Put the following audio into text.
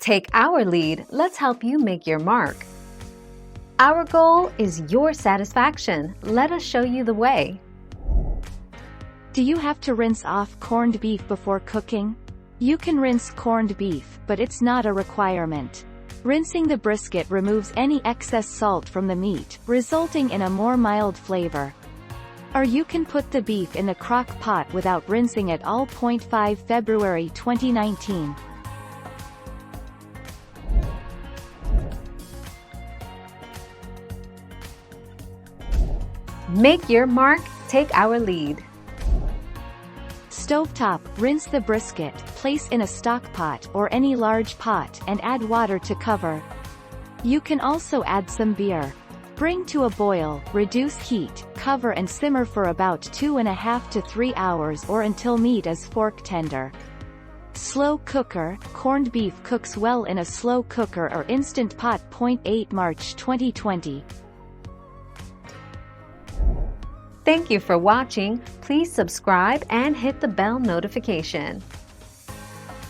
Take our lead, let's help you make your mark. Our goal is your satisfaction. Let us show you the way. Do you have to rinse off corned beef before cooking? You can rinse corned beef, but it's not a requirement. Rinsing the brisket removes any excess salt from the meat, resulting in a more mild flavor. Or you can put the beef in the crock pot without rinsing at all. 5 February 2019. Make your mark, take our lead. Stovetop, rinse the brisket, place in a stock pot or any large pot and add water to cover. You can also add some beer. Bring to a boil, reduce heat, cover and simmer for about 2.5 to 3 hours or until meat is fork tender. Slow cooker, corned beef cooks well in a slow cooker or instant pot. 8 March 2020. Thank you for watching. Please subscribe and hit the bell notification.